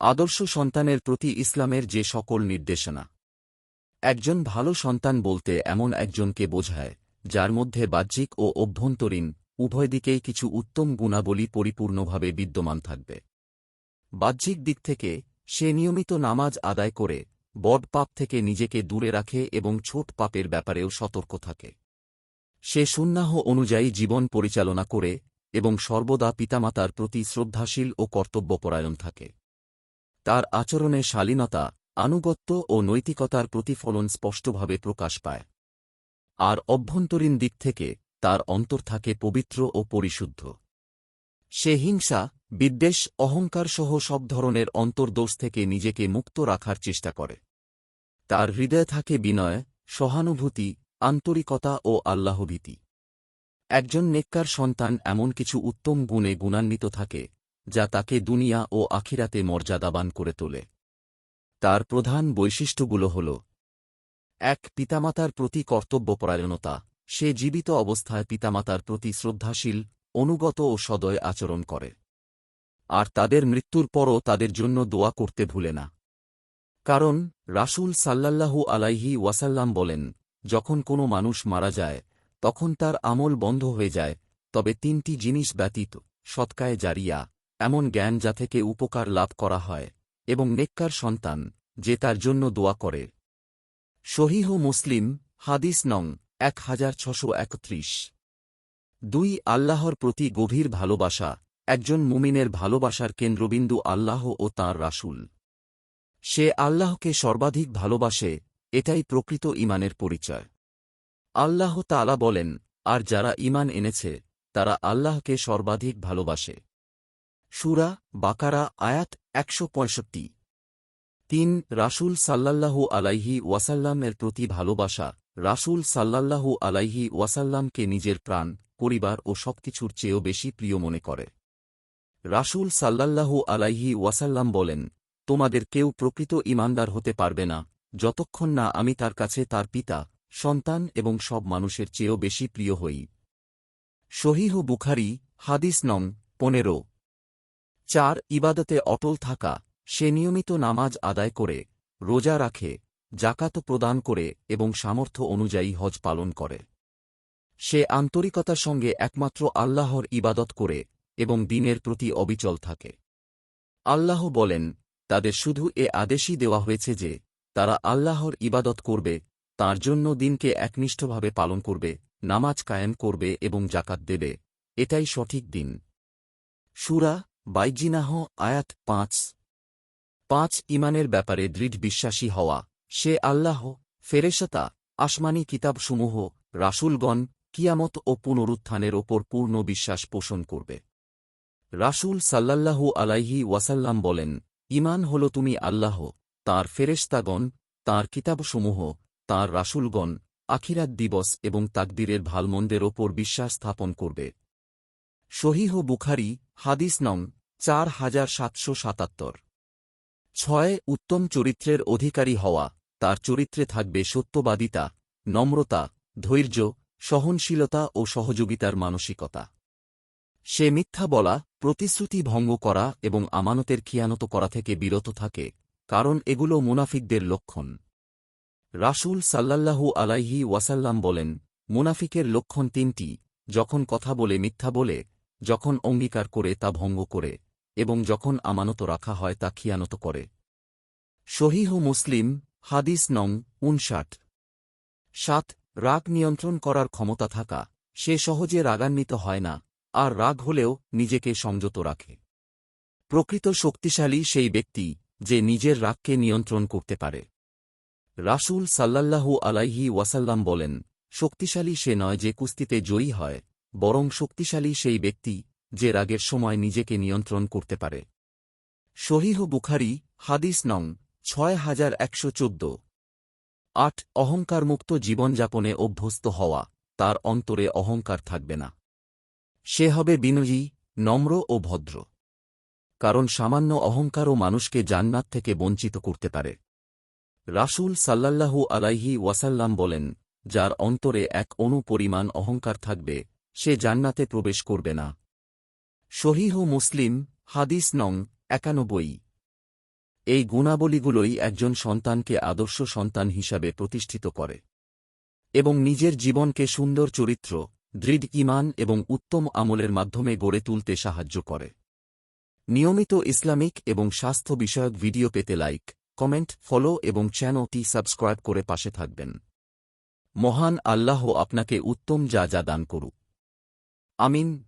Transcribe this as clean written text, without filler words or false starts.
আদর্শ সন্তানের প্রতি ইসলামের যে সকল নির্দেশনা। একজন ভালো সন্তান বলতে এমন একজনকে বোঝায় যার মধ্যে বাহ্যিক ও অভ্যন্তরীণ উভয় দিকেই কিছু উত্তম গুণাবলী পরিপূর্ণভাবে বিদ্যমান থাকবে। বাহ্যিক দিক থেকে সে নিয়মিত নামাজ আদায় করে বড় পাপ থেকে নিজেকে দূরে রাখে এবং ছোট পাপের ব্যাপারেও সতর্ক থাকে। সে সুন্নাহ অনুযায়ী জীবন পরিচালনা করে এবং সর্বদা পিতামাতার প্রতি শ্রদ্ধাশীল ও কর্তব্যপরায়ণ থাকে। তার আচরণে শালীনতা, আনুগত্য ও নৈতিকতার প্রতিফলন স্পষ্টভাবে প্রকাশ পায়। আর অভ্যন্তরীণ দিক থেকে তার অন্তর থাকে পবিত্র ও পরিশুদ্ধ। সে হিংসা, বিদ্বেষ, অহংকার সহ সব ধরনের অন্তর্দোষ থেকে নিজেকে মুক্ত রাখার চেষ্টা করে। তার হৃদয়ে থাকে বিনয়, সহানুভূতি, আন্তরিকতা ও আল্লাহভীতি। একজন নেককার সন্তান এমন কিছু উত্তম গুণে গুণান্বিত থাকে যা তাকে দুনিয়া ও আখিরাতে মর্যাদাবান করে তোলে। তার প্রধান বৈশিষ্ট্যগুলো হল: ১. পিতামাতার প্রতি কর্তব্যপরায়ণতা। সে জীবিত অবস্থায় পিতামাতার প্রতি শ্রদ্ধাশীল, অনুগত ও সদয় আচরণ করে। আর তাদের মৃত্যুর পরও তাদের জন্য দোয়া করতে ভুলে না। কারণ রাসূল সাল্লাল্লাহু আলাইহি ওয়াসাল্লাম বলেন, যখন কোনো মানুষ মারা যায় তখন তার আমল বন্ধ হয়ে যায়, তবে তিনটি জিনিস ব্যতীত: সদকায়ে জারিয়া, এমন জ্ঞান যা থেকে উপকার লাভ করা হয়, এবং নেককার সন্তান যে তার জন্য দোয়া করে। সহিহ মুসলিম, হাদিস নং 1631। ২. আল্লাহর প্রতি গভীর ভালোবাসা। একজন মুমিনের ভালোবাসার কেন্দ্রবিন্দু আল্লাহ ও তাঁর রাসূল। সে আল্লাহকে সর্বাধিক ভালোবাসে, এটাই প্রকৃত ঈমানের পরিচয়। আল্লাহ তাআলা বলেন, আর যারা ঈমান এনেছে তারা আল্লাহকে সর্বাধিক ভালোবাসে। সূরা বাকারা আয়াত ১৬৫। ৩. রাসূল সাল্লাল্লাহু আলাইহি ওয়াসাল্লামের প্রতি ভালোবাসা। রাসূল সাল্লাল্লাহু আলাইহি ওয়াসাল্লামকে নিজের প্রাণ, পরিবার ও সবকিছুর চেয়েও বেশি প্রিয় মনে করে। রাসূল সাল্লাল্লাহু আলাইহি ওয়াসাল্লাম বলেন, তোমাদের কেউ প্রকৃত ঈমানদার হতে পারবে না যতক্ষণ না আমি তার কাছে তার পিতা, সন্তান এবং সব মানুষের চেয়েও বেশি প্রিয় হই। সহিহ বুখারী, হাদিস নং ১৫। ৪. ইবাদতে অটল থাকা। সে নিয়মিত নামাজ আদায় করে, রোজা রাখে, জাকাত প্রদান করে এবং সামর্থ্য অনুযায়ী হজ পালন করে। সে আন্তরিকতার সঙ্গে একমাত্র আল্লাহর ইবাদত করে এবং দ্বীনের প্রতি অবিচল থাকে। আল্লাহ বলেন, তাদের শুধু এ আদেশই দেওয়া হয়েছে যে তারা আল্লাহর ইবাদত করবে, তাঁর জন্য দ্বীনকে একনিষ্ঠভাবে পালন করবে, নামাজ কায়েম করবে এবং জাকাত দেবে, এটাই সঠিক দ্বীন। সূরা বাইজিনাহ আয়াত ৫। ৫. ঈমানের ব্যাপারে দৃঢ় বিশ্বাসী হওয়া। সে আল্লাহ, ফেরেশতা, আসমানী কিতাবসমূহ, রাসূলগণ, কিয়ামত ও পুনরুত্থানের ওপর পূর্ণ বিশ্বাস পোষণ করবে। রাসূল সাল্লাল্লাহু আলাইহি ওয়াসাল্লাম বলেন, ঈমান হল তুমি আল্লাহ, তাঁর ফেরেশতাগণ, তাঁর কিতাবসমূহ, তাঁর রাসূলগণ, আখিরাত দিবস এবং তাকদীরের ভালমন্দের ওপর বিশ্বাস স্থাপন করবে। সহিহ বুখারী, হাদিস নং ৪৭৭৭। ৬. উত্তম চরিত্রের অধিকারী হওয়া। তার চরিত্রে থাকবে সত্যবাদিতা, নম্রতা, ধৈর্য, সহনশীলতা ও সহযোগিতার মানসিকতা। সে মিথ্যা বলা, প্রতিশ্রুতি ভঙ্গ করা এবং আমানতের খিয়ানত করা থেকে বিরত থাকে, কারণ এগুলো মুনাফিকদের লক্ষণ। রাসূল সাল্লাল্লাহু আলাইহি ওয়াসাল্লাম বলেন, মুনাফিকের লক্ষণ তিনটি: যখন কথা বলে মিথ্যা বলে, যখন অঙ্গীকার করে তা ভঙ্গ করে এবং যখন আমানত রাখা হয় তা খিয়ানত করে। সহিহ মুসলিম, হাদিস নং ৫৯। ৭. রাগ নিয়ন্ত্রণ করার ক্ষমতা থাকা। সে সহজে রাগান্বিত হয় না, আর রাগ হলেও নিজেকে সংযত রাখে। প্রকৃত শক্তিশালী সেই ব্যক্তি যে নিজের রাগকে নিয়ন্ত্রণ করতে পারে। রাসূল সাল্লাল্লাহু আলাইহি ওয়াসাল্লাম বলেন, শক্তিশালী সে নয় যে কুস্তিতে জয়ী হয়, বরং শক্তিশালী সেই ব্যক্তি যে রাগের সময় নিজেকে নিয়ন্ত্রণ করতে পারে। সহিহ বুখারী, হাদিস নং ৬১১৪। ৮. অহংকারমুক্ত জীবনযাপনে অভ্যস্ত হওয়া। তার অন্তরে অহংকার থাকবে না। সে হবে বিনয়ী, নম্র ও ভদ্র। কারণ সামান্য অহংকারও মানুষকে জান্নাত থেকে বঞ্চিত করতে পারে। রাসূল সাল্লাল্লাহু আলাইহি ওয়াসাল্লাম বলেন, যার অন্তরে এক অণু পরিমাণ অহংকার থাকবে সে জান্নাতে প্রবেশ করবে না। সহিহ মুসলিম, হাদিস নং ৯১। এই গুণাবলীগুলোই একজন সন্তানকে আদর্শ সন্তান হিসাবে প্রতিষ্ঠিত করে এবং নিজের জীবনকে সুন্দর চরিত্র, দৃঢ় ঈমান এবং উত্তম আমলের মাধ্যমে গড়ে তুলতে সাহায্য করে। নিয়মিত ইসলামিক এবং স্বাস্থ্য বিষয়ক ভিডিও পেতে লাইক, কমেন্ট, ফলো এবং চ্যানেলটি সাবস্ক্রাইব করে পাশে থাকবেন। মহান আল্লাহ আপনাকে উত্তম যা দান করুক। আমিন।